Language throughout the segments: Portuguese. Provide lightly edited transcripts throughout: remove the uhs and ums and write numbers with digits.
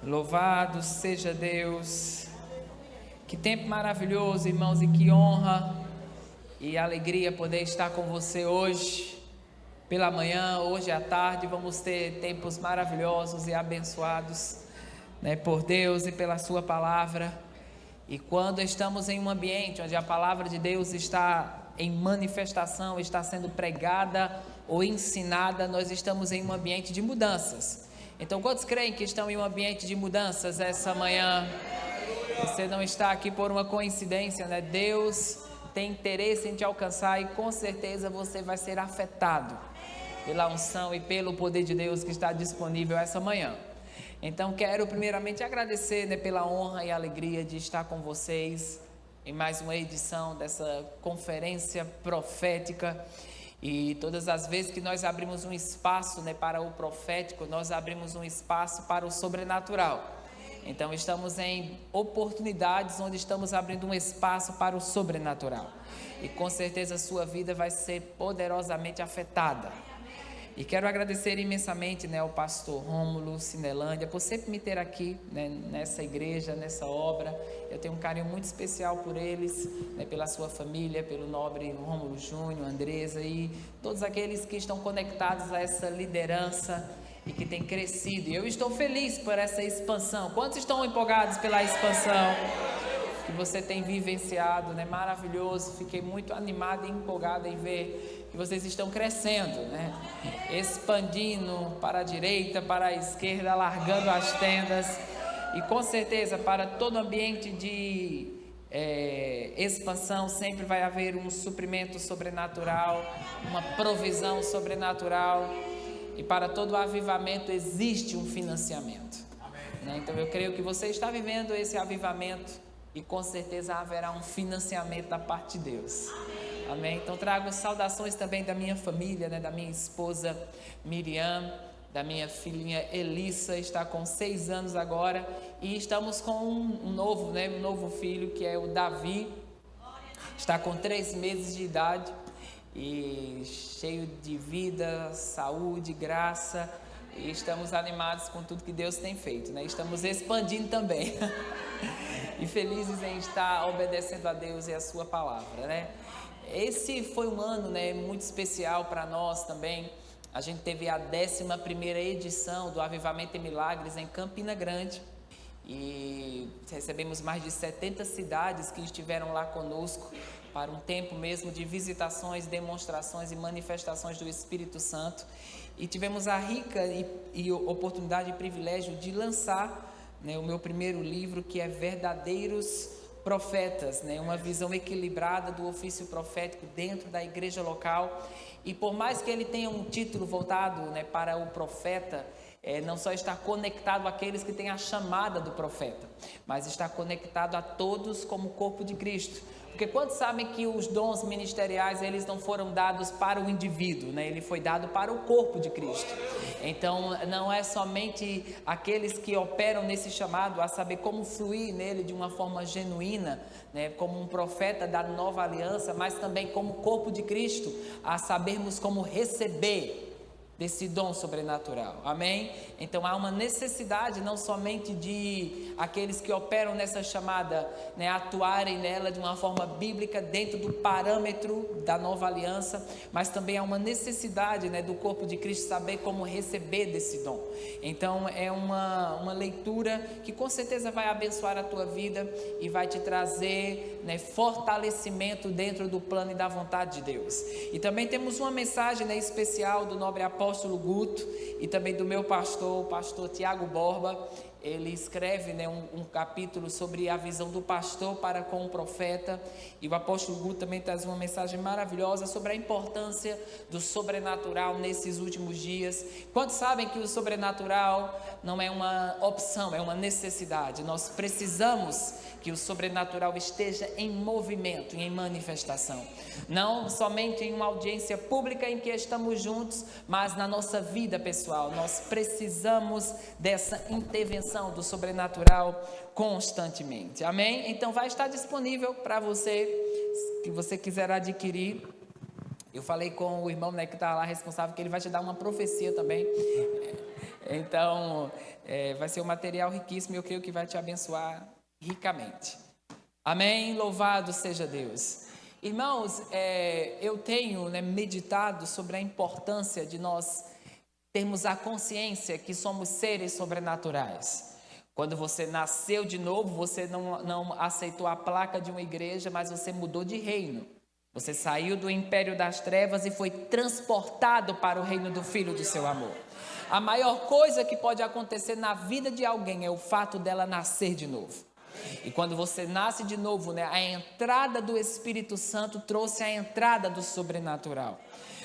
Louvado seja Deus. Que tempo maravilhoso, irmãos, e que honra e alegria poder estar com você hoje, pela manhã, hoje à tarde. Vamos ter tempos maravilhosos e abençoados, por Deus e pela sua palavra. E quando estamos em um ambiente onde a palavra de Deus está em manifestação, está sendo pregada ou ensinada, nós estamos em um ambiente de mudanças. Então, quantos creem que estão em um ambiente de mudanças essa manhã? Você não está aqui por uma coincidência, né? Deus tem interesse em te alcançar e com certeza você vai ser afetado pela unção e pelo poder de Deus que está disponível essa manhã. Então, quero primeiramente agradecer, pela honra e alegria de estar com vocês em mais uma edição dessa conferência profética. E todas as vezes que nós abrimos um espaço, para o profético, nós abrimos um espaço para o sobrenatural. Então estamos em oportunidades onde estamos abrindo um espaço para o sobrenatural. E com certeza a sua vida vai ser poderosamente afetada. E quero agradecer imensamente, ao pastor Rômulo Cinelândia por sempre me ter aqui, nessa igreja, nessa obra. Eu tenho um carinho muito especial por eles, pela sua família, pelo nobre Rômulo Júnior, Andresa e todos aqueles que estão conectados a essa liderança e que têm crescido. E eu estou feliz por essa expansão. Quantos estão empolgados pela expansão que você tem vivenciado, Maravilhoso. Fiquei muito animado e empolgado em ver que vocês estão crescendo, expandindo para a direita, para a esquerda, largando as tendas, e com certeza para todo ambiente de expansão sempre vai haver um suprimento sobrenatural, uma provisão sobrenatural, e para todo avivamento existe um financiamento, Então eu creio que você está vivendo esse avivamento e com certeza haverá um financiamento da parte de Deus. Amém? Então trago saudações também da minha família, da minha esposa Miriam, da minha filhinha Elissa, está com 6 anos agora, e estamos com um novo filho, que é o Davi, está com 3 meses de idade, e cheio de vida, saúde, graça, e estamos animados com tudo que Deus tem feito, Estamos expandindo também, e felizes em estar obedecendo a Deus e a sua palavra, Esse foi um ano, muito especial para nós também. A gente teve a 11ª edição do Avivamento em Milagres em Campina Grande, e recebemos mais de 70 cidades que estiveram lá conosco para um tempo mesmo de visitações, demonstrações e manifestações do Espírito Santo, e tivemos a rica e oportunidade e privilégio de lançar, o meu primeiro livro, que é Verdadeiros Profetas, uma visão equilibrada do ofício profético dentro da igreja local. E por mais que ele tenha um título voltado, para o profeta, não só está conectado àqueles que têm a chamada do profeta, mas está conectado a todos como corpo de Cristo. Porque quantos sabem que os dons ministeriais, eles não foram dados para o indivíduo, Ele foi dado para o corpo de Cristo. Então, não é somente aqueles que operam nesse chamado a saber como fluir nele de uma forma genuína, como um profeta da nova aliança, mas também como corpo de Cristo, a sabermos como receber desse dom sobrenatural, amém? Então há uma necessidade não somente de aqueles que operam nessa chamada, atuarem nela de uma forma bíblica dentro do parâmetro da nova aliança, mas também há uma necessidade, do corpo de Cristo saber como receber desse dom. Então é uma leitura que com certeza vai abençoar a tua vida e vai te trazer, fortalecimento dentro do plano e da vontade de Deus. E também temos uma mensagem, especial do nobre apóstolo Guto e também do meu pastor, o pastor Tiago Borba. Ele escreve, um capítulo sobre a visão do pastor para com o profeta, e o apóstolo Guto também traz uma mensagem maravilhosa sobre a importância do sobrenatural nesses últimos dias. Quantos sabem que o sobrenatural não é uma opção, é uma necessidade? Nós precisamos que o sobrenatural esteja em movimento, em manifestação, não somente em uma audiência pública em que estamos juntos, mas na nossa vida pessoal. Nós precisamos dessa intervenção do sobrenatural constantemente, amém? Então vai estar disponível para você, que você quiser adquirir. Eu falei com o irmão, que está lá responsável, que ele vai te dar uma profecia também. Então, vai ser um material riquíssimo e eu creio que vai te abençoar ricamente. Amém? Louvado seja Deus. Irmãos, eu tenho meditado sobre a importância de nós termos a consciência que somos seres sobrenaturais. Quando você nasceu de novo, você não aceitou a placa de uma igreja, mas você mudou de reino. Você saiu do império das trevas e foi transportado para o reino do Filho do seu amor. A maior coisa que pode acontecer na vida de alguém é o fato dela nascer de novo. E quando você nasce de novo, a entrada do Espírito Santo trouxe a entrada do sobrenatural.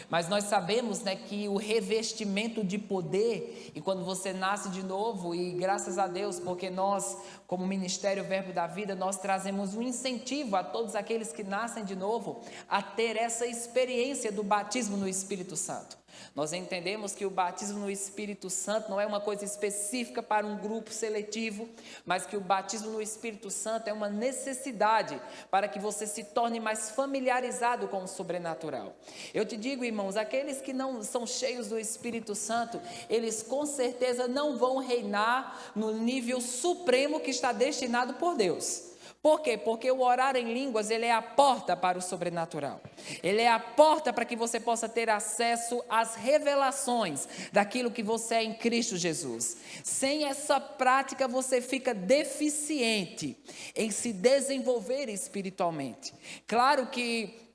Mas nós sabemos que o revestimento de poder, e quando você nasce de novo, e graças a Deus, porque nós, como Ministério Verbo da Vida, nós trazemos um incentivo a todos aqueles que nascem de novo, a ter essa experiência do batismo no Espírito Santo. Nós entendemos que o batismo no Espírito Santo não é uma coisa específica para um grupo seletivo, mas que o batismo no Espírito Santo é uma necessidade para que você se torne mais familiarizado com o sobrenatural. Eu te digo, irmãos, aqueles que não são cheios do Espírito Santo, eles com certeza não vão reinar no nível supremo que está destinado por Deus. Por quê? Porque o orar em línguas, ele é a porta para o sobrenatural. Ele é a porta para que você possa ter acesso às revelações daquilo que você é em Cristo Jesus. Sem essa prática, você fica deficiente em se desenvolver espiritualmente. Claro que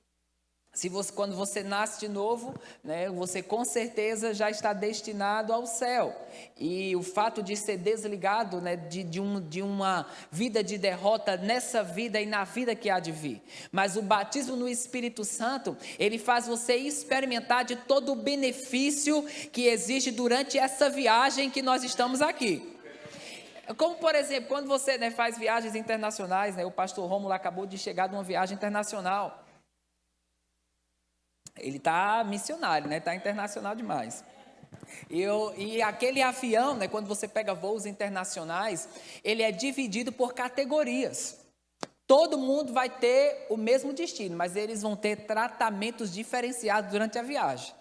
quando você nasce de novo, você com certeza já está destinado ao céu. E o fato de ser desligado de uma vida de derrota nessa vida e na vida que há de vir. Mas o batismo no Espírito Santo, ele faz você experimentar de todo o benefício que existe durante essa viagem que nós estamos aqui. Como, por exemplo, quando você faz viagens internacionais, o pastor Rômulo acabou de chegar de uma viagem internacional. Ele está missionário, está internacional demais. E aquele avião, quando você pega voos internacionais, ele é dividido por categorias. Todo mundo vai ter o mesmo destino, mas eles vão ter tratamentos diferenciados durante a viagem.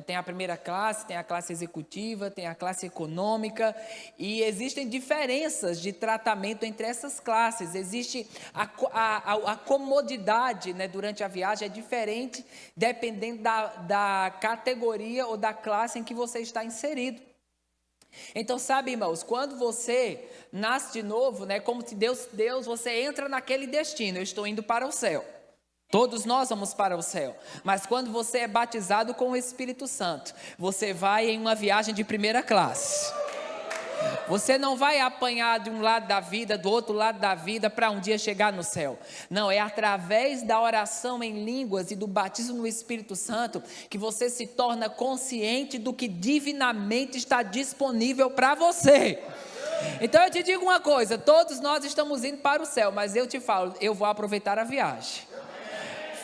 Tem a primeira classe, tem a classe executiva, tem a classe econômica, e existem diferenças de tratamento entre essas classes. Existe a comodidade durante a viagem, é diferente dependendo da categoria ou da classe em que você está inserido. Então, sabe, irmãos, quando você nasce de novo, como se Deus, você entra naquele destino: eu estou indo para o céu. Todos nós vamos para o céu, mas quando você é batizado com o Espírito Santo, você vai em uma viagem de primeira classe. Você não vai apanhar de um lado da vida, do outro lado da vida, para um dia chegar no céu. Não, é através da oração em línguas e do batismo no Espírito Santo que você se torna consciente do que divinamente está disponível para você. Então eu te digo uma coisa: todos nós estamos indo para o céu, mas eu te falo, eu vou aproveitar a viagem.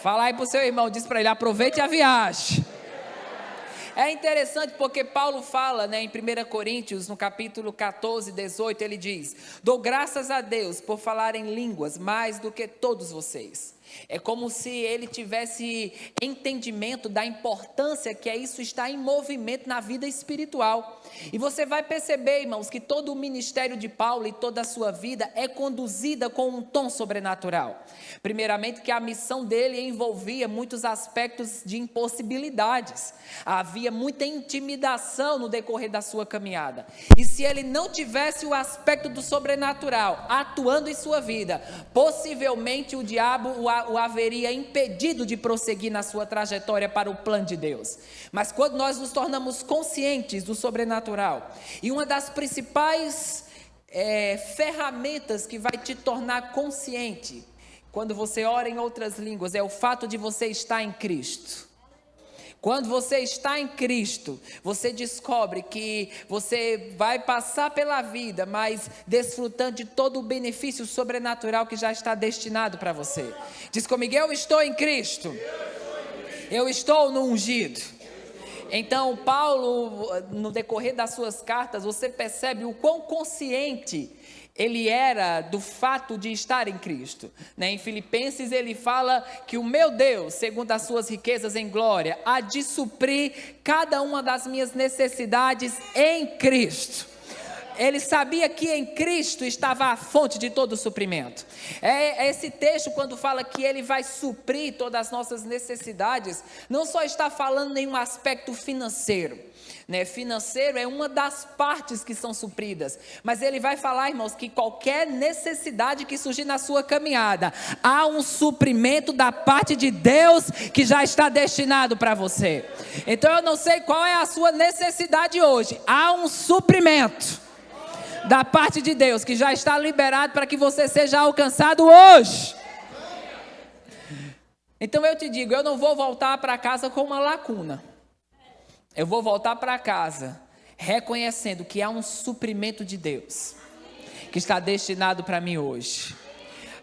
Fala aí para o seu irmão, diz para ele: aproveite a viagem. É interessante porque Paulo fala em 1 Coríntios, no capítulo 14, 18, ele diz: dou graças a Deus por falar em línguas mais do que todos vocês. É como se ele tivesse entendimento da importância que isso está em movimento na vida espiritual. E você vai perceber, irmãos, que todo o ministério de Paulo e toda a sua vida é conduzida com um tom sobrenatural. Primeiramente, que a missão dele envolvia muitos aspectos de impossibilidades. Havia muita intimidação no decorrer da sua caminhada. E se ele não tivesse o aspecto do sobrenatural atuando em sua vida, possivelmente o diabo o haveria impedido de prosseguir na sua trajetória para o plano de Deus. Mas quando nós nos tornamos conscientes do sobrenatural, e uma das principais ferramentas que vai te tornar consciente quando você ora em outras línguas, é o fato de você estar em Cristo. Quando você está em Cristo, você descobre que você vai passar pela vida, mas desfrutando de todo o benefício sobrenatural que já está destinado para você. Diz comigo: eu estou em Cristo. Eu estou no ungido. Então, Paulo, no decorrer das suas cartas, você percebe o quão consciente ele era do fato de estar em Cristo. Em Filipenses ele fala que o meu Deus, segundo as suas riquezas em glória, há de suprir cada uma das minhas necessidades em Cristo. Ele sabia que em Cristo estava a fonte de todo o suprimento. Esse texto, quando fala que ele vai suprir todas as nossas necessidades, não só está falando em um aspecto financeiro, financeiro é uma das partes que são supridas, mas ele vai falar, irmãos, que qualquer necessidade que surgir na sua caminhada, há um suprimento da parte de Deus que já está destinado para você. Então eu não sei qual é a sua necessidade hoje, há um suprimento da parte de Deus, que já está liberado para que você seja alcançado hoje. Então eu te digo, eu não vou voltar para casa com uma lacuna. Eu vou voltar para casa reconhecendo que há um suprimento de Deus, que está destinado para mim hoje.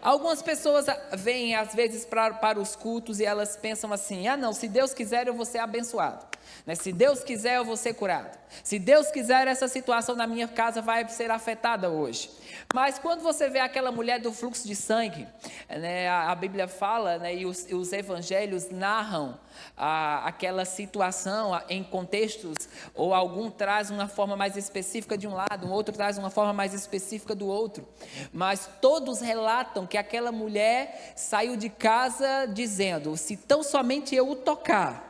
Algumas pessoas vêm às vezes para os cultos e elas pensam assim, não, se Deus quiser eu vou ser abençoado. Se Deus quiser eu vou ser curado. Se Deus quiser essa situação na minha casa vai ser afetada hoje. Mas quando você vê aquela mulher do fluxo de sangue, a Bíblia fala, e os evangelhos narram aquela situação em contextos, ou algum traz uma forma mais específica de um lado, um outro traz uma forma mais específica do outro, mas todos relatam que aquela mulher saiu de casa dizendo, se tão somente eu o tocar,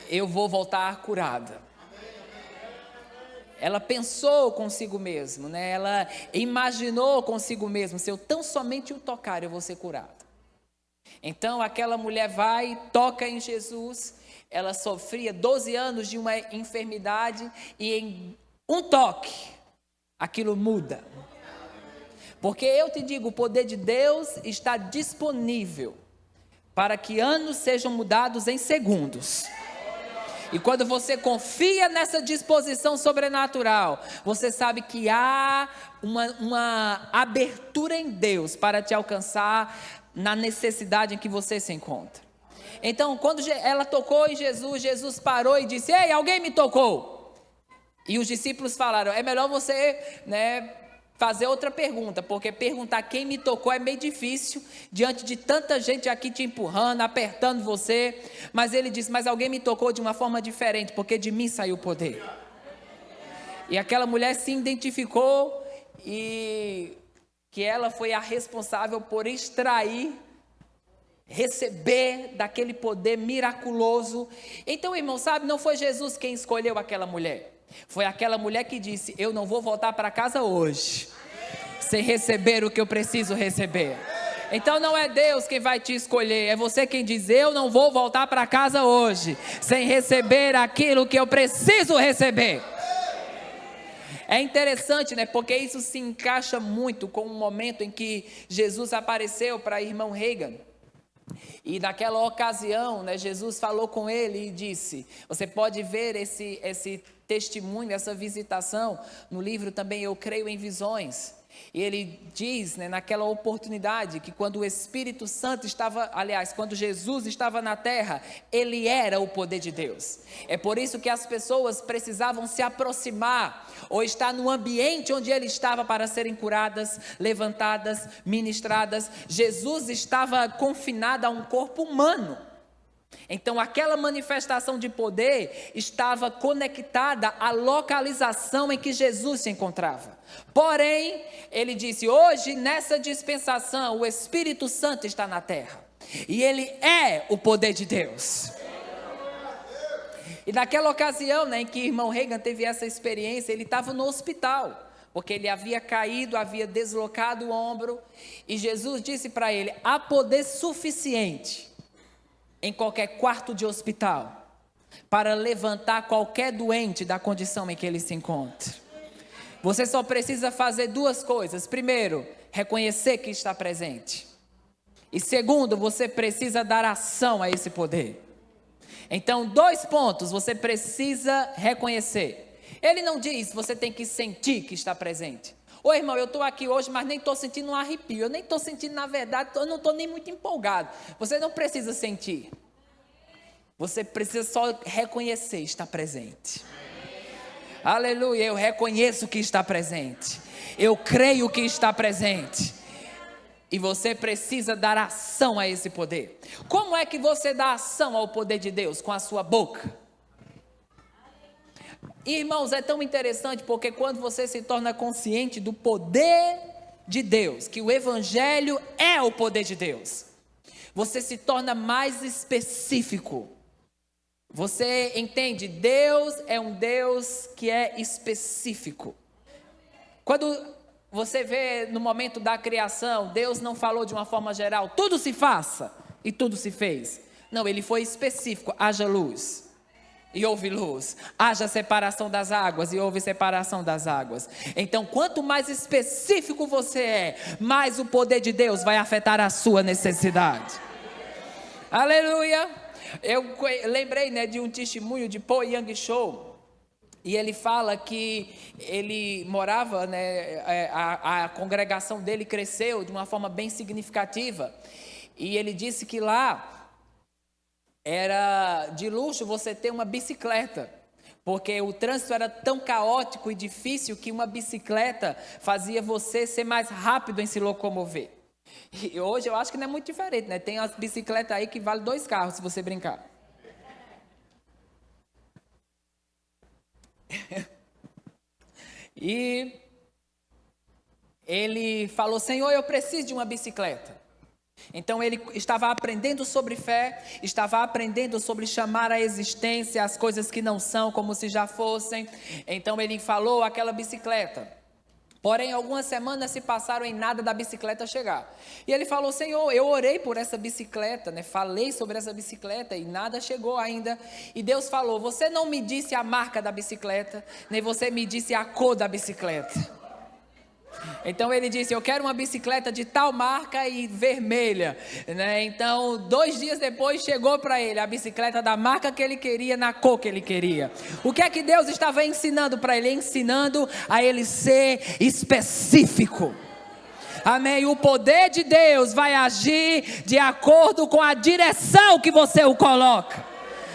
eu vou voltar curada. Ela pensou consigo mesmo, ela imaginou consigo mesmo, se eu tão somente o tocar, eu vou ser curada. Então aquela mulher vai, toca em Jesus, ela sofria 12 anos de uma enfermidade e em um toque, aquilo muda. Porque eu te digo, o poder de Deus está disponível para que anos sejam mudados em segundos. E quando você confia nessa disposição sobrenatural, você sabe que há uma abertura em Deus para te alcançar na necessidade em que você se encontra. Então, quando ela tocou em Jesus, Jesus parou e disse, ei, alguém me tocou. E os discípulos falaram, é melhor você, fazer outra pergunta, porque perguntar quem me tocou é meio difícil, diante de tanta gente aqui te empurrando, apertando você, mas ele disse, mas alguém me tocou de uma forma diferente, porque de mim saiu o poder. E aquela mulher se identificou, e que ela foi a responsável por extrair, receber daquele poder miraculoso. Então, irmão, sabe, não foi Jesus quem escolheu aquela mulher. Foi aquela mulher que disse, eu não vou voltar para casa hoje, sem receber o que eu preciso receber. Então não é Deus quem vai te escolher, é você quem diz, eu não vou voltar para casa hoje, sem receber aquilo que eu preciso receber. É interessante, porque isso se encaixa muito com o momento em que Jesus apareceu para o irmão Reagan. E naquela ocasião, Jesus falou com ele e disse, você pode ver esse testemunho, essa visitação, no livro também Eu Creio em Visões. E ele diz, naquela oportunidade, que quando o Espírito Santo estava, aliás, quando Jesus estava na terra, ele era o poder de Deus. É por isso que as pessoas precisavam se aproximar, ou estar no ambiente onde ele estava para serem curadas, levantadas, ministradas. Jesus estava confinado a um corpo humano. Então aquela manifestação de poder estava conectada à localização em que Jesus se encontrava. Porém, ele disse, hoje nessa dispensação o Espírito Santo está na terra. E ele é o poder de Deus. E naquela ocasião, em que o irmão Reagan teve essa experiência, ele estava no hospital. Porque ele havia caído, havia deslocado o ombro. E Jesus disse para ele, há poder suficiente em qualquer quarto de hospital, para levantar qualquer doente da condição em que ele se encontra. Você só precisa fazer duas coisas. Primeiro, reconhecer que está presente. E segundo, você precisa dar ação a esse poder. Então, 2 pontos, você precisa reconhecer. Ele não diz, você tem que sentir que está presente. Ô irmão, eu estou aqui hoje, mas nem estou sentindo um arrepio. Eu nem estou sentindo, na verdade, eu não estou nem muito empolgado. Você não precisa sentir. Você precisa só reconhecer, estar presente. Aleluia, eu reconheço que está presente. Eu creio que está presente. E você precisa dar ação a esse poder. Como é que você dá ação ao poder de Deus? Com a sua boca. Irmãos, é tão interessante porque quando você se torna consciente do poder de Deus, que o Evangelho é o poder de Deus, você se torna mais específico. Você entende? Deus é um Deus que é específico. Quando você vê no momento da criação, Deus não falou de uma forma geral, tudo se faça e tudo se fez. Não, ele foi específico, haja luz e houve luz, haja separação das águas e houve separação das águas. Então, quanto mais específico você é, mais o poder de Deus vai afetar a sua necessidade. Aleluia! Eu lembrei, de um testemunho de Paul Yang-Cho. E ele fala que ele morava, a congregação dele cresceu de uma forma bem significativa. E ele disse que lá era de luxo você ter uma bicicleta. Porque o trânsito era tão caótico e difícil que uma bicicleta fazia você ser mais rápido em se locomover. E hoje eu acho que não é muito diferente, Tem as bicicletas aí que valem 2 carros se você brincar. E ele falou: Senhor, eu preciso de uma bicicleta. Então ele estava aprendendo sobre fé, estava aprendendo sobre chamar à existência as coisas que não são como se já fossem. Então ele falou aquela bicicleta. Porém, algumas semanas se passaram em nada da bicicleta chegar. E ele falou: Senhor, eu orei por essa bicicleta, falei sobre essa bicicleta e nada chegou ainda. E Deus falou: você não me disse a marca da bicicleta, nem você me disse a cor da bicicleta. Então ele disse: eu quero uma bicicleta de tal marca e vermelha, Então 2 dias depois chegou para ele a bicicleta da marca que ele queria, na cor que ele queria. O que é que Deus estava ensinando para ele? Ensinando a ele ser específico. Amém? O poder de Deus vai agir de acordo com a direção que você o coloca.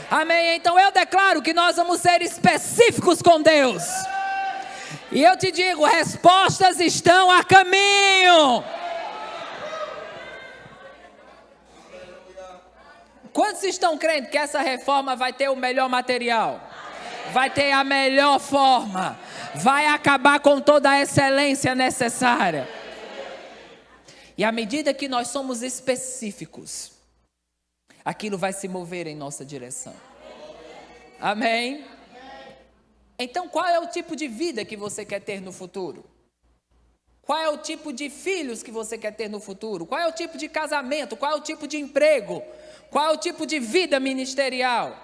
Amém? Então eu declaro que nós vamos ser específicos com Deus. E eu te digo, respostas estão a caminho. Quantos estão crendo que essa reforma vai ter o melhor material? Vai ter a melhor forma. Vai acabar com toda a excelência necessária. E à medida que nós somos específicos, aquilo vai se mover em nossa direção. Amém? Então, qual é o tipo de vida que você quer ter no futuro? Qual é o tipo de filhos que você quer ter no futuro? Qual é o tipo de casamento? Qual é o tipo de emprego? Qual é o tipo de vida ministerial?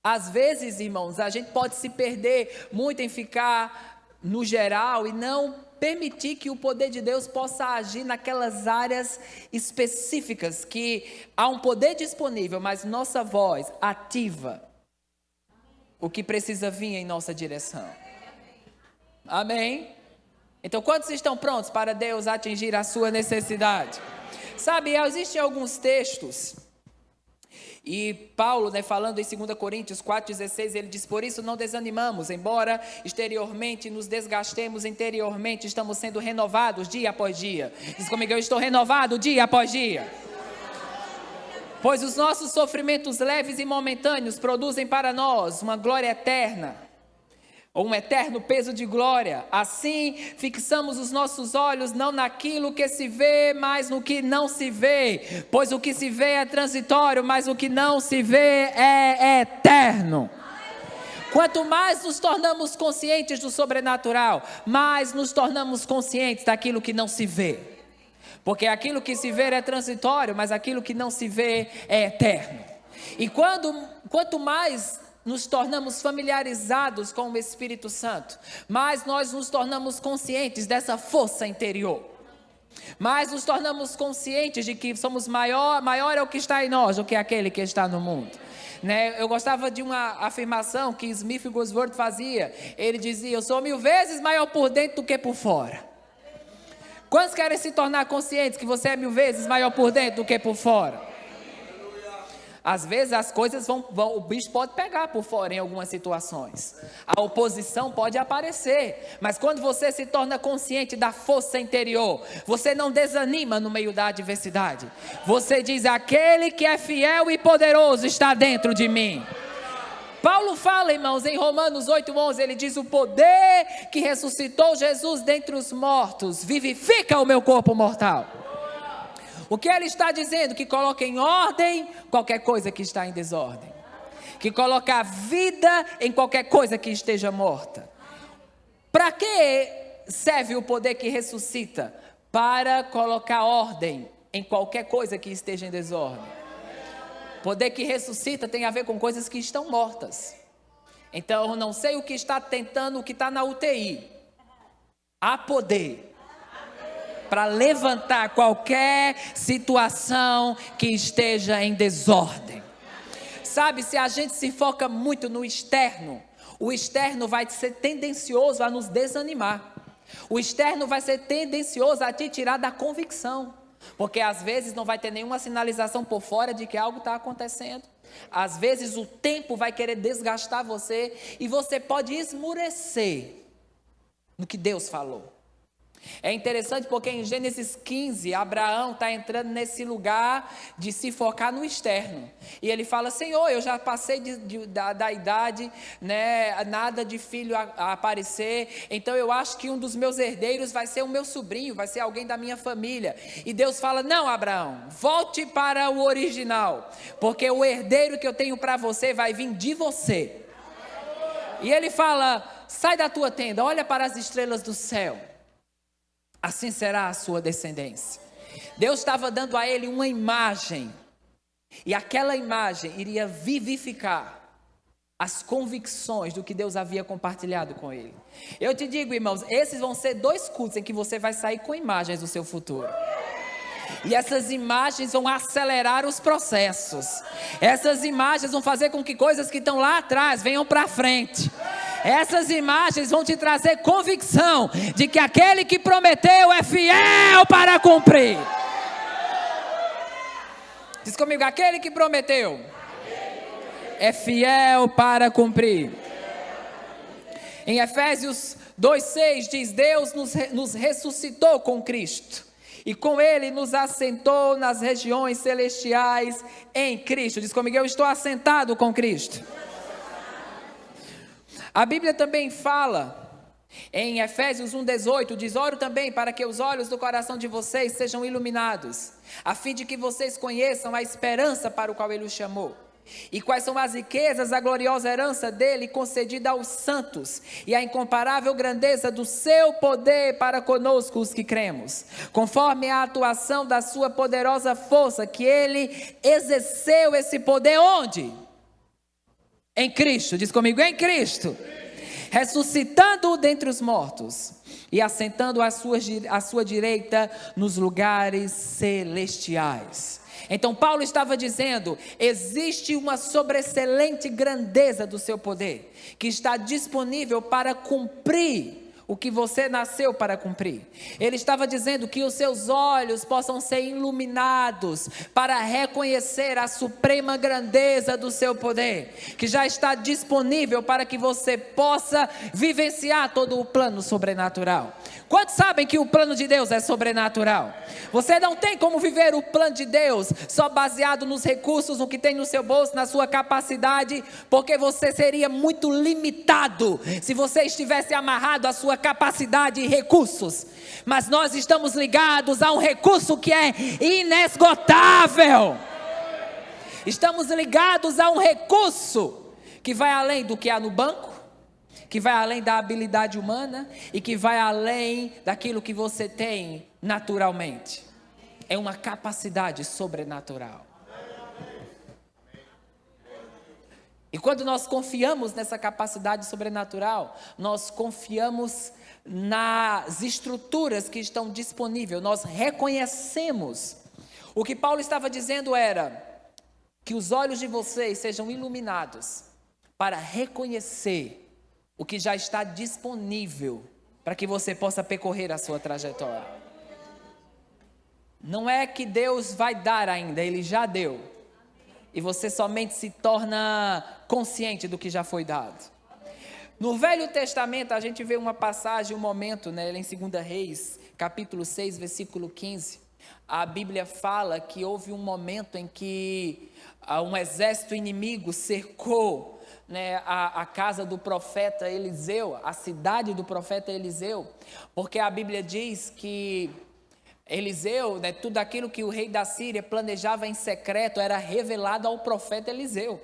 Às vezes, irmãos, a gente pode se perder muito em ficar no geral e não permitir que o poder de Deus possa agir naquelas áreas específicas que há um poder disponível, mas nossa voz ativa o que precisa vir em nossa direção. Amém? Então, quantos estão prontos para Deus atingir a sua necessidade? Sabe, existem alguns textos, e Paulo, falando em 2 Coríntios 4,16, ele diz: por isso não desanimamos, embora exteriormente nos desgastemos, interiormente estamos sendo renovados dia após dia. Diz comigo: eu estou renovado dia após dia. Pois os nossos sofrimentos leves e momentâneos produzem para nós uma glória eterna, ou um eterno peso de glória. Assim, fixamos os nossos olhos não naquilo que se vê, mas no que não se vê. Pois o que se vê é transitório, mas o que não se vê é eterno. Quanto mais nos tornamos conscientes do sobrenatural, mais nos tornamos conscientes daquilo que não se vê. Porque aquilo que se vê é transitório, mas aquilo que não se vê é eterno. E quanto mais nos tornamos familiarizados com o Espírito Santo, mais nós nos tornamos conscientes dessa força interior. Mais nos tornamos conscientes de que somos maior é o que está em nós do que aquele que está no mundo. Eu gostava de uma afirmação que Smith Wigglesworth fazia. Ele dizia: eu sou 1000 vezes maior por dentro do que por fora. Quantos querem se tornar conscientes que você é 1000 vezes maior por dentro do que por fora? Às vezes as coisas o bicho pode pegar por fora em algumas situações. A oposição pode aparecer. Mas quando você se torna consciente da força interior, você não desanima no meio da adversidade. Você diz: aquele que é fiel e poderoso está dentro de mim. Paulo fala, irmãos, em Romanos 8:11, ele diz: o poder que ressuscitou Jesus dentre os mortos vivifica o meu corpo mortal. O que ele está dizendo? Que coloca em ordem qualquer coisa que está em desordem. Que coloca a vida em qualquer coisa que esteja morta. Para que serve o poder que ressuscita? Para colocar ordem em qualquer coisa que esteja em desordem. O poder que ressuscita tem a ver com coisas que estão mortas. Então eu não sei o que está tentando, o que está na UTI. Há poder para levantar qualquer situação que esteja em desordem. Sabe, se a gente se foca muito no externo, o externo vai ser tendencioso a nos desanimar. O externo vai ser tendencioso a te tirar da convicção. Porque às vezes não vai ter nenhuma sinalização por fora de que algo está acontecendo. Às vezes o tempo vai querer desgastar você e você pode esmurecer no que Deus falou. É interessante porque em Gênesis 15, Abraão está entrando nesse lugar de se focar no externo. E ele fala: Senhor, eu já passei da idade, né, nada de filho a aparecer, então eu acho que um dos meus herdeiros vai ser o meu sobrinho, vai ser alguém da minha família. E Deus fala: não, Abraão, volte para o original, porque o herdeiro que eu tenho para você vai vir de você. E ele fala: sai da tua tenda, olha para as estrelas do céu. Assim será a sua descendência. Deus estava dando a ele uma imagem. E aquela imagem iria vivificar as convicções do que Deus havia compartilhado com ele. Eu te digo, irmãos, esses vão ser 2 cultos em que você vai sair com imagens do seu futuro. E essas imagens vão acelerar os processos. Essas imagens vão fazer com que coisas que estão lá atrás venham para frente. Essas imagens vão te trazer convicção de que aquele que prometeu é fiel para cumprir. Diz comigo: aquele que prometeu é fiel para cumprir. Em Efésios 2:6 diz: Deus nos ressuscitou com Cristo. E com ele nos assentou nas regiões celestiais em Cristo. Diz comigo: eu estou assentado com Cristo. A Bíblia também fala, em Efésios 1:18, diz: oro também para que os olhos do coração de vocês sejam iluminados, a fim de que vocês conheçam a esperança para o qual ele os chamou. E quais são as riquezas, a gloriosa herança dele concedida aos santos, e a incomparável grandeza do seu poder para conosco os que cremos, conforme a atuação da sua poderosa força, que ele exerceu esse poder onde? Em Cristo. Diz comigo: em Cristo. Ressuscitando-o dentre os mortos e assentando à sua direita nos lugares celestiais. Então Paulo estava dizendo: existe uma sobreexcelente grandeza do seu poder, que está disponível para cumprir o que você nasceu para cumprir. Ele estava dizendo que os seus olhos possam ser iluminados para reconhecer a suprema grandeza do seu poder, que já está disponível para que você possa vivenciar todo o plano sobrenatural. Quantos sabem que o plano de Deus é sobrenatural? Você não tem como viver o plano de Deus só baseado nos recursos, no que tem no seu bolso, na sua capacidade, porque você seria muito limitado se você estivesse amarrado à sua capacidade e recursos. Mas nós estamos ligados a um recurso que é inesgotável. Estamos ligados a um recurso que vai além do que há no banco, que vai além da habilidade humana e que vai além daquilo que você tem naturalmente. É uma capacidade sobrenatural. E quando nós confiamos nessa capacidade sobrenatural, nós confiamos nas estruturas que estão disponíveis, nós reconhecemos. O que Paulo estava dizendo era que os olhos de vocês sejam iluminados para reconhecer o que já está disponível para que você possa percorrer a sua trajetória. Não é que Deus vai dar ainda, Ele já deu. e você somente se torna consciente do que já foi dado. No Velho Testamento, a gente vê uma passagem, um momento, né, em 2 Reis, capítulo 6, versículo 15. A Bíblia fala que houve um momento em que um exército inimigo cercou, né, a casa do profeta Eliseu, a cidade do profeta Eliseu, porque a Bíblia diz que Eliseu, né, tudo aquilo que o rei da Síria planejava em secreto era revelado ao profeta Eliseu.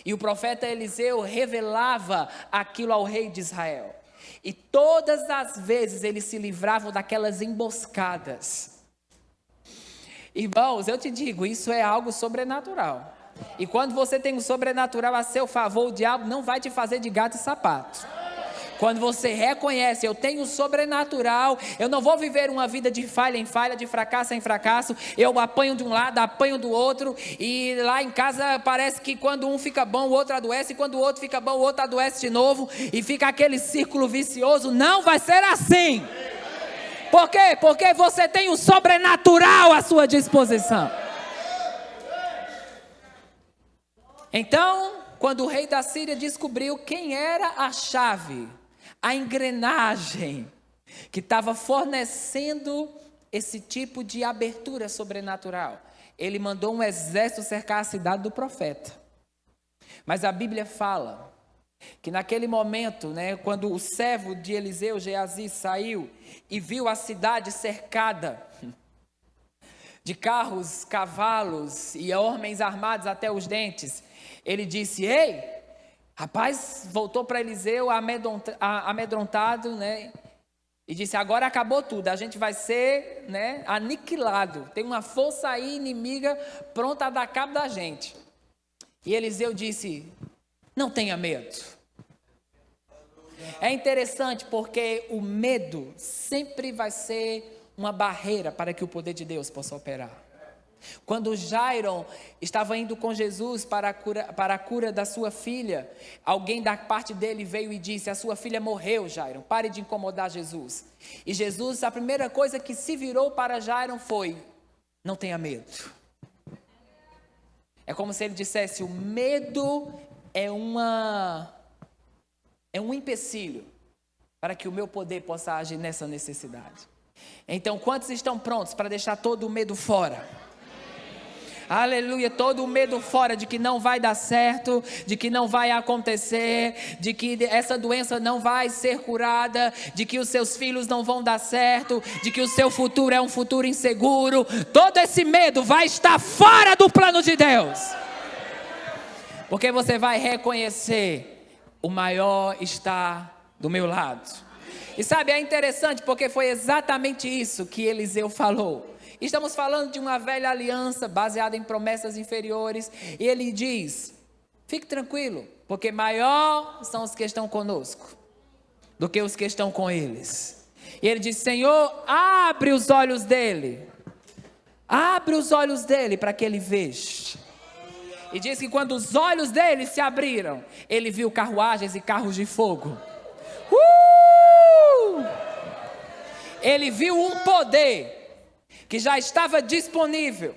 E o profeta Eliseu revelava aquilo ao rei de Israel. E todas as vezes eles se livravam daquelas emboscadas. Irmãos, eu te digo, isso é algo sobrenatural. E quando você tem o sobrenatural a seu favor, o diabo não vai te fazer de gato e sapato. Quando você reconhece, eu tenho o sobrenatural, eu não vou viver uma vida de falha em falha, de fracasso em fracasso, eu apanho de um lado, apanho do outro, e lá em casa parece que quando um fica bom, o outro adoece, e quando o outro fica bom, o outro adoece de novo, e fica aquele círculo vicioso. Não vai ser assim. Por quê? Porque você tem o sobrenatural à sua disposição. Então, quando o rei da Síria descobriu quem era a chave, a engrenagem que estava fornecendo esse tipo de abertura sobrenatural, ele mandou um exército cercar a cidade do profeta. Mas a Bíblia fala que naquele momento, né, quando o servo de Eliseu, Geazi, saiu e viu a cidade cercada de carros, cavalos e homens armados até os dentes, ele disse: ei, rapaz, voltou para Eliseu amedrontado, né? E disse: agora acabou tudo, a gente vai ser, né, aniquilado. Tem uma força aí inimiga pronta a dar cabo da gente. E Eliseu disse: não tenha medo. É interessante porque o medo sempre vai ser uma barreira para que o poder de Deus possa operar. Quando Jairo estava indo com Jesus para a cura da sua filha, alguém da parte dele veio e disse: a sua filha morreu, Jairo, pare de incomodar Jesus. E Jesus, a primeira coisa que se virou para Jairo foi: não tenha medo. É como se ele dissesse: o medo é um empecilho para que o meu poder possa agir nessa necessidade. Então, quantos estão prontos para deixar todo o medo fora? Aleluia, todo o medo fora de que não vai dar certo, de que não vai acontecer, de que essa doença não vai ser curada, de que os seus filhos não vão dar certo, de que o seu futuro é um futuro inseguro. Todo esse medo vai estar fora do plano de Deus. Porque você vai reconhecer: o maior está do meu lado. E sabe, é interessante porque foi exatamente isso que Eliseu falou. Estamos falando de uma velha aliança baseada em promessas inferiores. E ele diz: fique tranquilo, porque maior são os que estão conosco do que os que estão com eles. E ele diz: Senhor, abre os olhos dele. Abre os olhos dele para que ele veja. E diz que quando os olhos dele se abriram, ele viu carruagens e carros de fogo. Ele viu um poder que já estava disponível,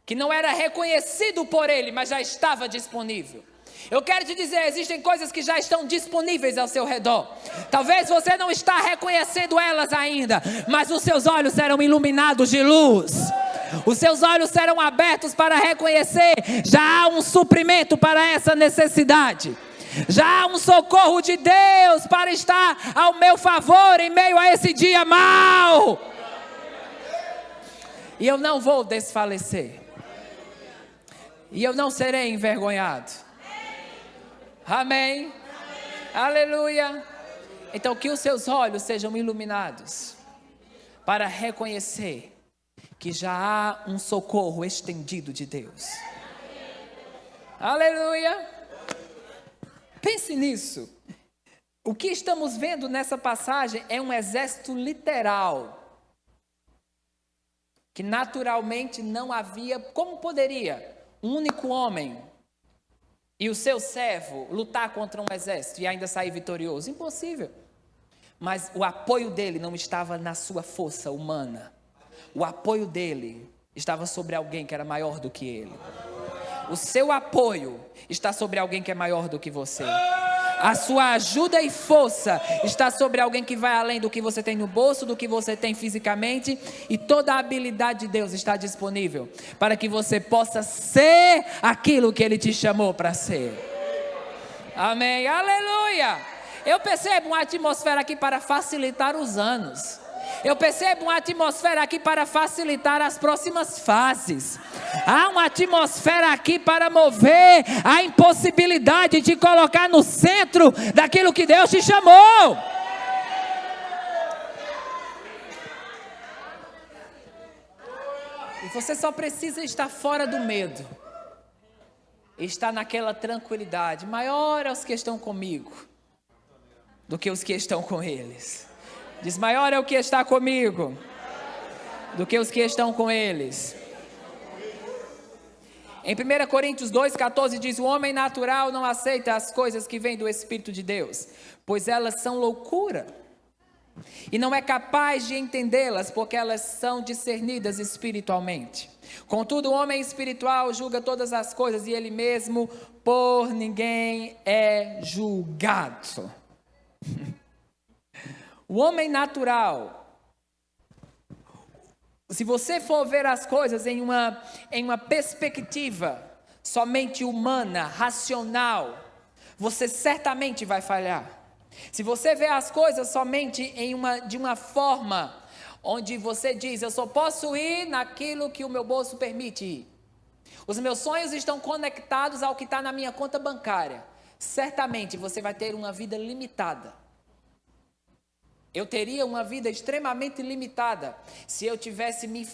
que não era reconhecido por ele, mas já estava disponível. Eu quero te dizer, existem coisas que já estão disponíveis ao seu redor. Talvez você não está reconhecendo elas ainda, mas os seus olhos serão iluminados de luz. Os seus olhos serão abertos para reconhecer: já há um suprimento para essa necessidade. Já há um socorro de Deus para estar ao meu favor em meio a esse dia mau. E eu não vou desfalecer. E eu não serei envergonhado. Amém. Aleluia. Então que os seus olhos sejam iluminados para reconhecer que já há um socorro estendido de Deus. Aleluia. Pense nisso. O que estamos vendo nessa passagem é um exército literal, que naturalmente não havia. Como poderia um único homem e o seu servo lutar contra um exército e ainda sair vitorioso? Impossível. Mas o apoio dele não estava na sua força humana. O apoio dele estava sobre alguém que era maior do que ele. O seu apoio está sobre alguém que é maior do que você. A sua ajuda e força está sobre alguém que vai além do que você tem no bolso, do que você tem fisicamente. E toda a habilidade de Deus está disponível para que você possa ser aquilo que Ele te chamou para ser. Amém, aleluia. Eu percebo uma atmosfera aqui para facilitar os anos. Eu percebo uma atmosfera aqui para facilitar as próximas fases. Há uma atmosfera aqui para mover a impossibilidade de te colocar no centro daquilo que Deus te chamou. E você só precisa estar fora do medo. Estar naquela tranquilidade. Maior é os que estão comigo do que os que estão com eles. Diz, maior é o que está comigo do que os que estão com eles. Em 1 Coríntios 2,14 diz, o homem natural não aceita as coisas que vêm do Espírito de Deus, pois elas são loucura. E não é capaz de entendê-las, porque elas são discernidas espiritualmente. Contudo, o homem espiritual julga todas as coisas, e ele mesmo por ninguém é julgado. O homem natural, se você for ver as coisas em uma perspectiva somente humana, racional, você certamente vai falhar. Se você vê as coisas somente de uma forma onde você diz, eu só posso ir naquilo que o meu bolso permite ir. Os meus sonhos estão conectados ao que está na minha conta bancária. Certamente você vai ter uma vida limitada. Eu teria uma vida extremamente limitada se eu tivesse me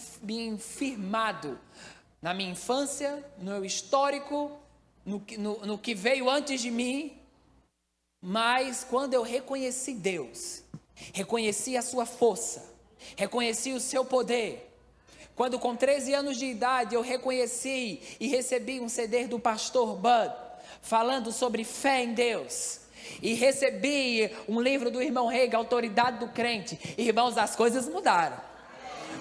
firmado na minha infância, no meu histórico, no que veio antes de mim. Mas quando eu reconheci Deus, reconheci a sua força, reconheci o seu poder. Quando com 13 anos de idade eu reconheci e recebi um CD do pastor Bud, falando sobre fé em Deus. E recebi um livro do irmão Reig, Autoridade do Crente. Irmãos, as coisas mudaram.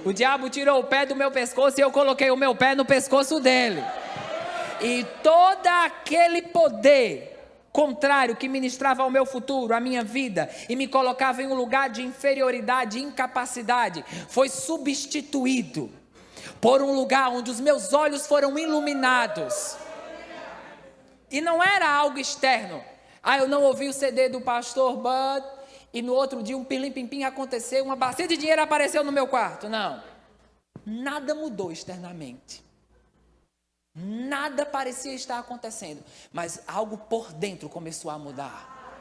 O diabo tirou o pé do meu pescoço e eu coloquei o meu pé no pescoço dele. E todo aquele poder contrário que ministrava ao meu futuro, à minha vida, e me colocava em um lugar de inferioridade e incapacidade, foi substituído por um lugar onde os meus olhos foram iluminados. E não era algo externo. Eu não ouvi o CD do pastor Bud e no outro dia um pilim-pim-pim aconteceu, uma bacia de dinheiro apareceu no meu quarto. Não. Nada mudou externamente. Nada parecia estar acontecendo. Mas algo por dentro começou a mudar.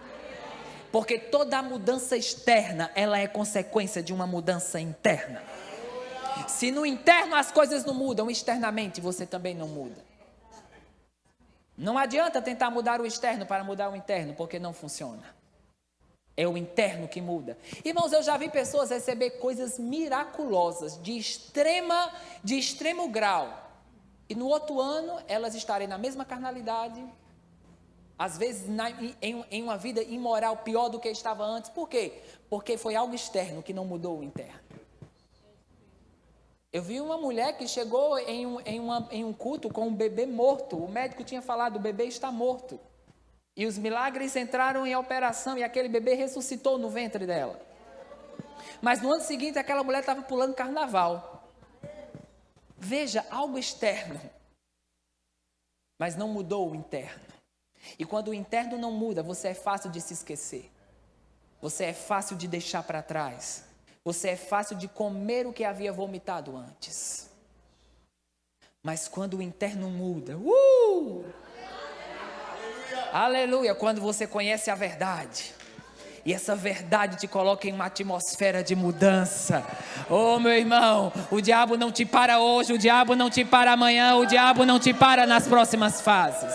Porque toda a mudança externa, ela é consequência de uma mudança interna. Se no interno as coisas não mudam, externamente você também não muda. Não adianta tentar mudar o externo para mudar o interno, porque não funciona. É o interno que muda. Irmãos, eu já vi pessoas receber coisas miraculosas, de extremo grau. E no outro ano, elas estarem na mesma carnalidade, às vezes em uma vida imoral pior do que estava antes. Por quê? Porque foi algo externo que não mudou o interno. Eu vi uma mulher que chegou em um culto com um bebê morto. O médico tinha falado, o bebê está morto. E os milagres entraram em operação e aquele bebê ressuscitou no ventre dela. Mas no ano seguinte, aquela mulher estava pulando carnaval. Veja, algo externo. Mas não mudou o interno. E quando o interno não muda, você é fácil de se esquecer. Você é fácil de deixar para trás. Você é fácil de comer o que havia vomitado antes. Mas quando o interno muda, aleluia, quando você conhece a verdade, e essa verdade te coloca em uma atmosfera de mudança. Oh, meu irmão, o diabo não te para hoje, o diabo não te para amanhã, o diabo não te para nas próximas fases.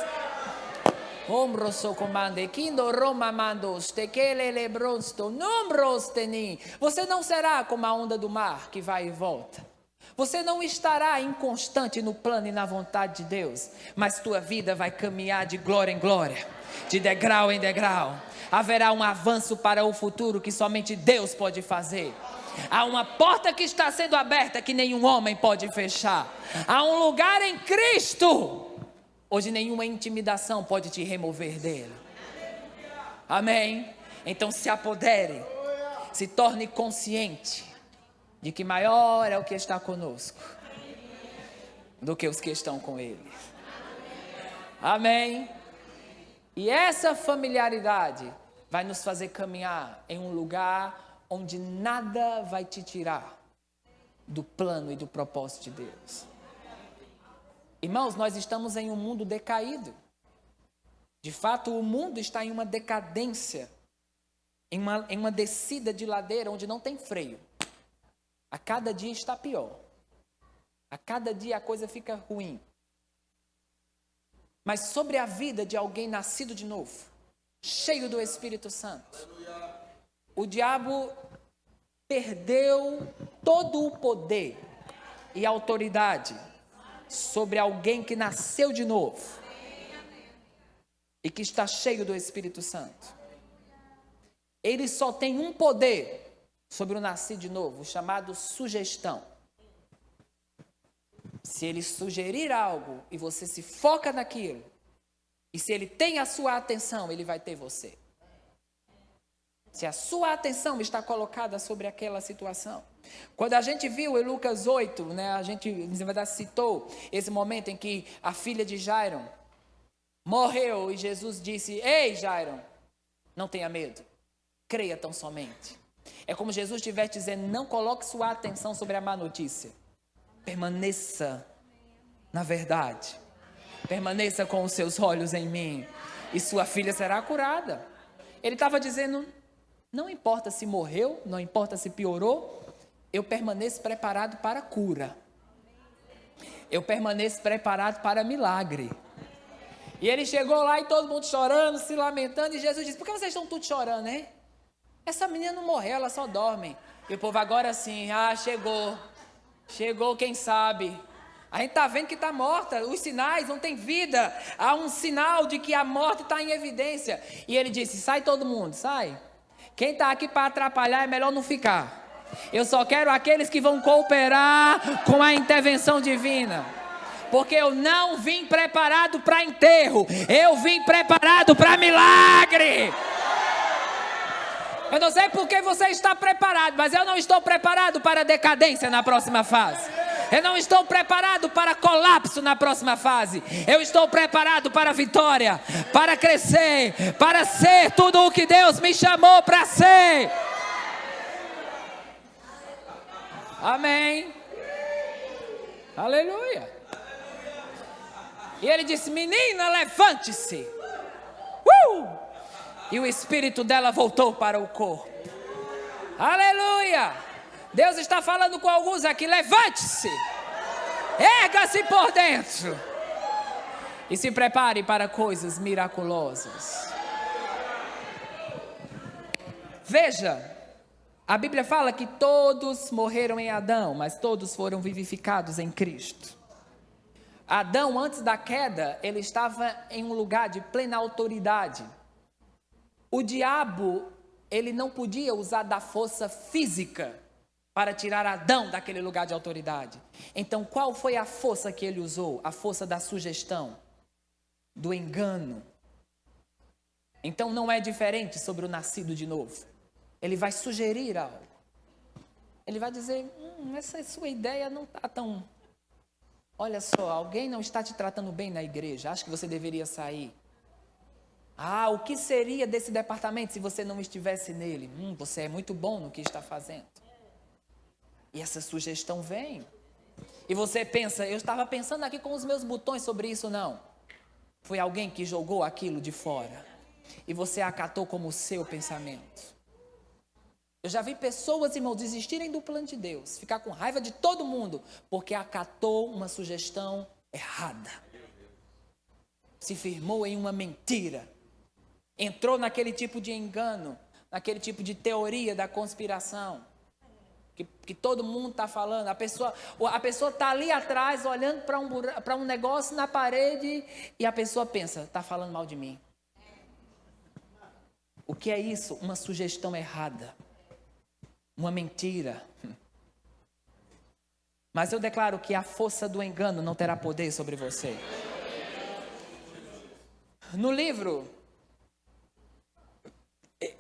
Você não será como a onda do mar que vai e volta. Você não estará inconstante no plano e na vontade de Deus, mas tua vida vai caminhar de glória em glória, de degrau em degrau. Haverá um avanço para o futuro que somente Deus pode fazer. Há uma porta que está sendo aberta que nenhum homem pode fechar. Há um lugar em Cristo Hoje nenhuma intimidação pode te remover dele. Amém? Então se apodere, se torne consciente de que maior é o que está conosco do que os que estão com ele. Amém? E essa familiaridade vai nos fazer caminhar em um lugar onde nada vai te tirar do plano e do propósito de Deus. Irmãos, nós estamos em um mundo decaído. De fato, o mundo está em uma decadência, em uma descida de ladeira onde não tem freio. A cada dia está pior. A cada dia a coisa fica ruim. Mas sobre a vida de alguém nascido de novo, cheio do Espírito Santo, o diabo perdeu todo o poder e autoridade sobre alguém que nasceu de novo e que está cheio do Espírito Santo. Ele só tem um poder sobre o nascido de novo, chamado sugestão. Se ele sugerir algo e você se foca naquilo, e se ele tem a sua atenção, ele vai ter você. Se a sua atenção está colocada sobre aquela situação. Quando a gente viu em Lucas 8, a gente na verdade citou esse momento em que a filha de Jairo morreu e Jesus disse: ei, Jairo, não tenha medo, creia tão somente. É como Jesus estivesse dizendo: não coloque sua atenção sobre a má notícia. Permaneça na verdade. Permaneça com os seus olhos em mim e sua filha será curada. Ele estava dizendo: não importa se morreu, não importa se piorou, eu permaneço preparado para a cura. Eu permaneço preparado para milagre. E ele chegou lá e todo mundo chorando, se lamentando, e Jesus disse: por que vocês estão todos chorando, hein? Essa menina não morreu, ela só dorme. E o povo agora sim: chegou, quem sabe. A gente está vendo que está morta, os sinais não têm vida. Há um sinal de que a morte está em evidência. E ele disse: sai todo mundo, sai. Quem está aqui para atrapalhar é melhor não ficar. Eu só quero aqueles que vão cooperar com a intervenção divina. Porque eu não vim preparado para enterro, eu vim preparado para milagre. Eu não sei por que você está preparado, mas eu não estou preparado para decadência na próxima fase. Eu não estou preparado para colapso na próxima fase. Eu estou preparado para vitória, para crescer, para ser tudo o que Deus me chamou para ser. Amém. Aleluia. E ele disse: menina, levante-se. E o espírito dela voltou para o corpo. Aleluia. Deus está falando com alguns aqui: levante-se, erga-se por dentro e se prepare para coisas miraculosas. Veja, a Bíblia fala que todos morreram em Adão, mas todos foram vivificados em Cristo. Adão, antes da queda, ele estava em um lugar de plena autoridade. O diabo, ele não podia usar da força física para tirar Adão daquele lugar de autoridade. Então, qual foi a força que ele usou? A força da sugestão, do engano. Então, não é diferente sobre o nascido de novo. Ele vai sugerir algo. Ele vai dizer: essa sua ideia não está tão... Olha só, alguém não está te tratando bem na igreja, acho que você deveria sair. O que seria desse departamento se você não estivesse nele? Você é muito bom no que está fazendo. E essa sugestão vem. E você pensa: eu estava pensando aqui com os meus botões sobre isso. Não. Foi alguém que jogou aquilo de fora. E você acatou como seu pensamento. Eu já vi pessoas, irmãos, desistirem do plano de Deus, ficar com raiva de todo mundo, porque acatou uma sugestão errada. Se firmou em uma mentira. Entrou naquele tipo de engano, naquele tipo de teoria da conspiração. Que todo mundo está falando. A pessoa está ali atrás, olhando para um negócio na parede, e a pessoa pensa: está falando mal de mim. O que é isso? Uma sugestão errada. Uma mentira. Mas eu declaro que a força do engano não terá poder sobre você. No livro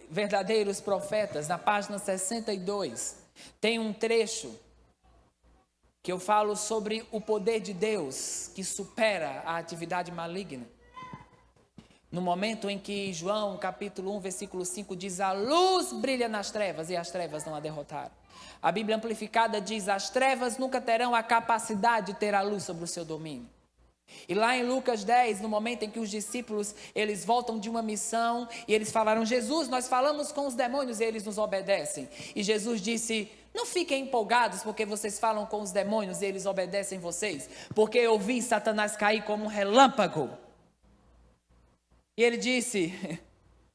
Verdadeiros Profetas, na página 62, tem um trecho que eu falo sobre o poder de Deus que supera a atividade maligna. No momento em que João, capítulo 1, versículo 5, diz: a luz brilha nas trevas e as trevas não a derrotaram. A Bíblia Amplificada diz: as trevas nunca terão a capacidade de ter a luz sobre o seu domínio. E lá em Lucas 10, no momento em que os discípulos, eles voltam de uma missão e eles falaram: Jesus, nós falamos com os demônios e eles nos obedecem. E Jesus disse: não fiquem empolgados porque vocês falam com os demônios e eles obedecem vocês, porque eu vi Satanás cair como um relâmpago. E ele disse: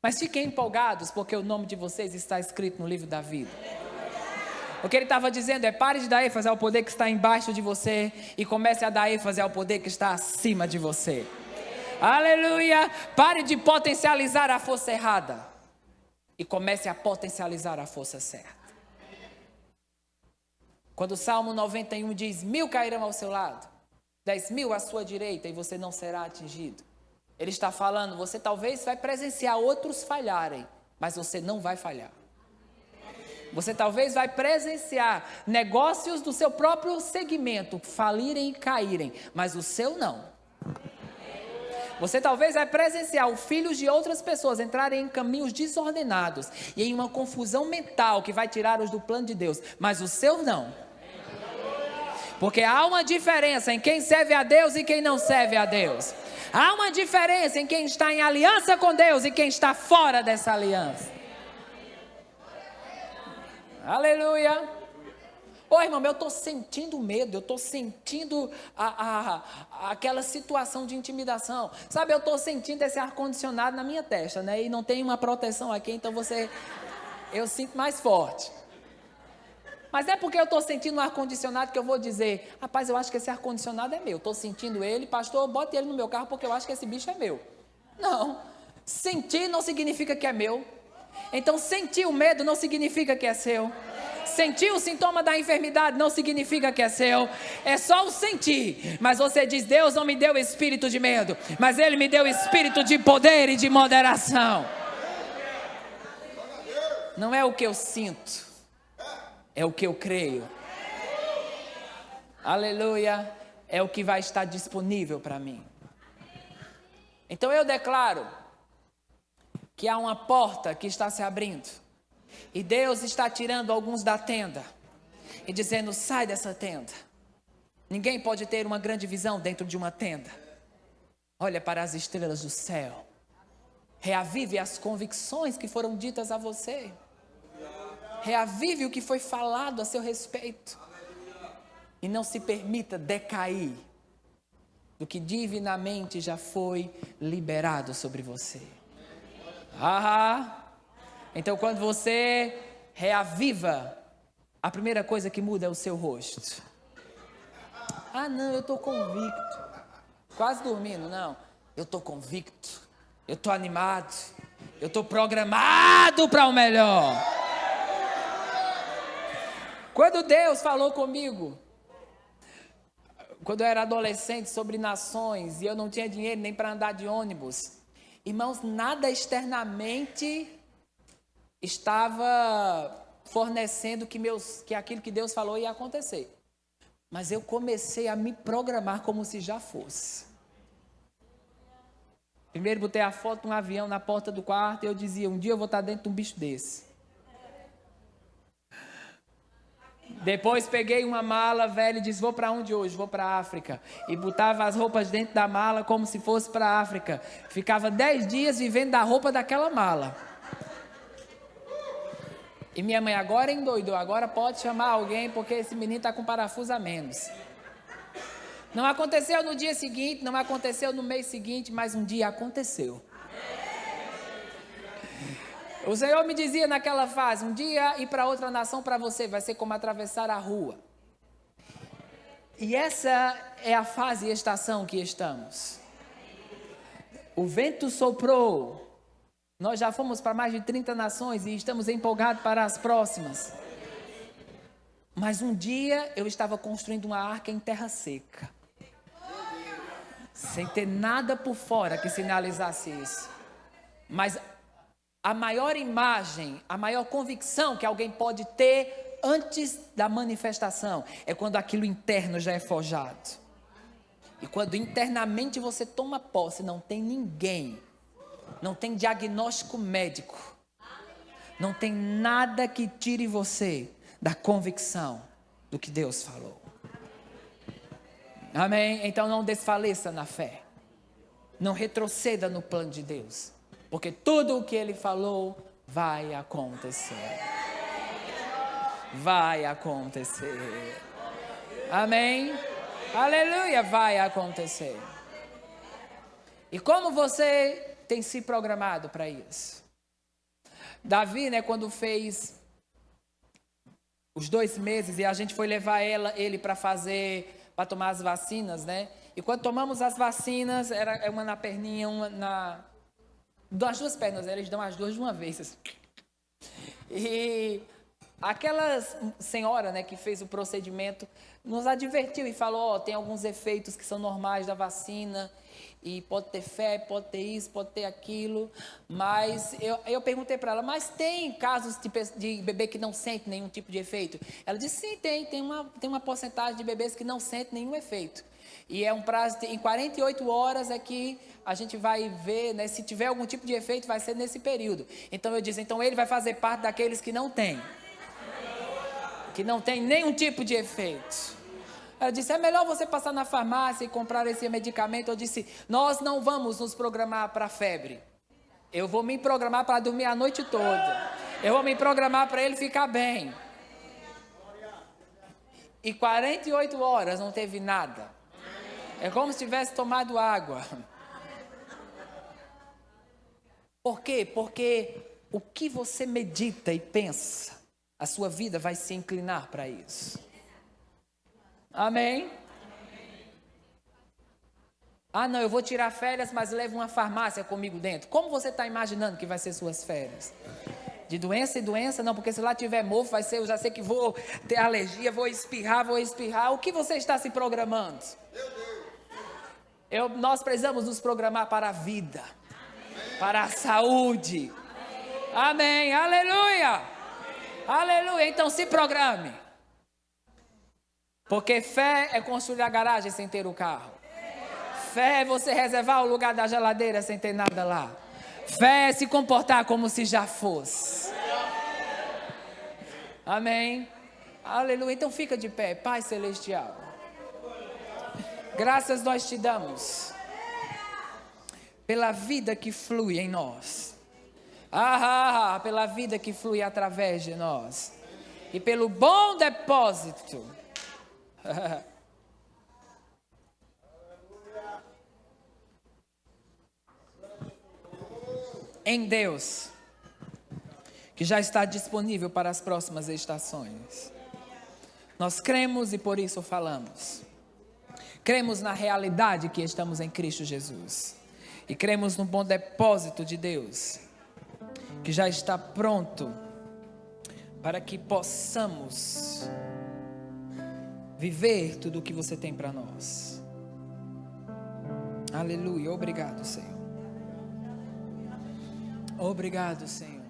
mas fiquem empolgados porque o nome de vocês está escrito no livro da vida. O que ele estava dizendo é: pare de dar ênfase ao poder que está embaixo de você e comece a dar ênfase ao poder que está acima de você. Aleluia! Pare de potencializar a força errada e comece a potencializar a força certa. Quando o Salmo 91 diz: 1000 cairão ao seu lado, 10.000 à sua direita e você não será atingido. Ele está falando: você talvez vai presenciar outros falharem, mas você não vai falhar. Você talvez vai presenciar negócios do seu próprio segmento falirem e caírem, mas o seu não. Você talvez vai presenciar os filhos de outras pessoas entrarem em caminhos desordenados e em uma confusão mental que vai tirá-los do plano de Deus, mas o seu não. Porque há uma diferença em quem serve a Deus e quem não serve a Deus. Há uma diferença em quem está em aliança com Deus e quem está fora dessa aliança. Aleluia. Ô irmão, eu estou sentindo medo, eu estou sentindo aquela situação de intimidação. Sabe, eu estou sentindo esse ar-condicionado na minha testa, né? E não tem uma proteção aqui, então eu sinto mais forte. Mas não é porque eu estou sentindo um ar-condicionado que eu vou dizer: rapaz, eu acho que esse ar-condicionado é meu. Estou sentindo ele, pastor, bote ele no meu carro porque eu acho que esse bicho é meu. Não, sentir não significa que é meu. Então sentir o medo não significa que é seu. Sentir o sintoma da enfermidade não significa que é seu. É só o sentir. Mas você diz: Deus não me deu espírito de medo, mas Ele me deu espírito de poder e de moderação. Não é o que eu sinto, é o que eu creio. Aleluia. É o que vai estar disponível para mim. Então eu declaro que há uma porta que está se abrindo. E Deus está tirando alguns da tenda e dizendo: sai dessa tenda. Ninguém pode ter uma grande visão dentro de uma tenda. Olha para as estrelas do céu. Reavive as convicções que foram ditas a você. Reavive o que foi falado a seu respeito. E não se permita decair do que divinamente já foi liberado sobre você. Então quando você reaviva, a primeira coisa que muda é o seu rosto. Não, eu estou convicto. Quase dormindo, não. Eu estou convicto. Eu estou animado. Eu estou programado para o melhor. Quando Deus falou comigo, quando eu era adolescente, sobre nações, e eu não tinha dinheiro nem para andar de ônibus, irmãos, nada externamente estava fornecendo que aquilo que Deus falou ia acontecer. Mas eu comecei a me programar como se já fosse. Primeiro botei a foto de um avião na porta do quarto e eu dizia: um dia eu vou estar dentro de um bicho desse. Depois peguei uma mala velha e disse: vou para onde hoje? Vou para a África. E botava as roupas dentro da mala como se fosse para a África. Ficava 10 dias vivendo da roupa daquela mala. E minha mãe: agora endoidou, agora pode chamar alguém porque esse menino está com parafuso a menos. Não aconteceu no dia seguinte, não aconteceu no mês seguinte, mas um dia aconteceu. O Senhor me dizia naquela fase: um dia ir para outra nação para você vai ser como atravessar a rua. E essa é a fase e estação que estamos. O vento soprou. Nós já fomos para mais de 30 nações e estamos empolgados para as próximas. Mas um dia eu estava construindo uma arca em terra seca. sem ter nada por fora que sinalizasse isso. Mas a maior imagem, a maior convicção que alguém pode ter antes da manifestação é quando aquilo interno já é forjado. E quando internamente você toma posse, não tem ninguém, não tem diagnóstico médico, não tem nada que tire você da convicção do que Deus falou. Amém? Então não desfaleça na fé. Não retroceda no plano de Deus. Porque tudo o que Ele falou vai acontecer. Vai acontecer. Amém? Aleluia, vai acontecer. E como você tem se programado para isso? Davi, quando fez os 2 meses e a gente foi levar ele para tomar as vacinas, E quando tomamos as vacinas, era uma na perninha, uma das 2 pernas, eles dão as 2 de uma vez. E aquela senhora, que fez o procedimento, nos advertiu e falou, tem alguns efeitos que são normais da vacina, e pode ter fé, pode ter isso, pode ter aquilo, mas eu perguntei para ela, mas tem casos de bebê que não sente nenhum tipo de efeito? Ela disse, sim, tem uma porcentagem de bebês que não sente nenhum efeito. E é um prazo, em 48 horas é que a gente vai ver, se tiver algum tipo de efeito, vai ser nesse período. Então eu disse, ele vai fazer parte daqueles que não tem nenhum tipo de efeito. Ela disse, é melhor você passar na farmácia e comprar esse medicamento. Eu disse, nós não vamos nos programar para febre. Eu vou me programar para dormir a noite toda. Eu vou me programar para ele ficar bem. E 48 horas não teve nada. É como se tivesse tomado água. Por quê? Porque o que você medita e pensa, a sua vida vai se inclinar para isso. Amém? Não, eu vou tirar férias, mas levo uma farmácia comigo dentro. Como você está imaginando que vai ser suas férias? De doença em doença? Não, porque se lá tiver mofo, eu já sei que vou ter alergia, vou espirrar. O que você está se programando? Nós precisamos nos programar para a vida, para a saúde. Amém, aleluia, aleluia. Então se programe, porque fé é construir a garagem sem ter o carro. Fé é você reservar o lugar da geladeira sem ter nada lá. Fé é se comportar como se já fosse. Amém, aleluia. Então fica de pé. Pai celestial, graças nós te damos pela vida que flui em nós. Pela vida que flui através de nós. E pelo bom depósito em Deus, que já está disponível para as próximas estações. Nós cremos e por isso falamos. Cremos na realidade que estamos em Cristo Jesus. E cremos no bom depósito de Deus, que já está pronto para que possamos viver tudo o que você tem para nós. Aleluia. Obrigado, Senhor. Obrigado, Senhor.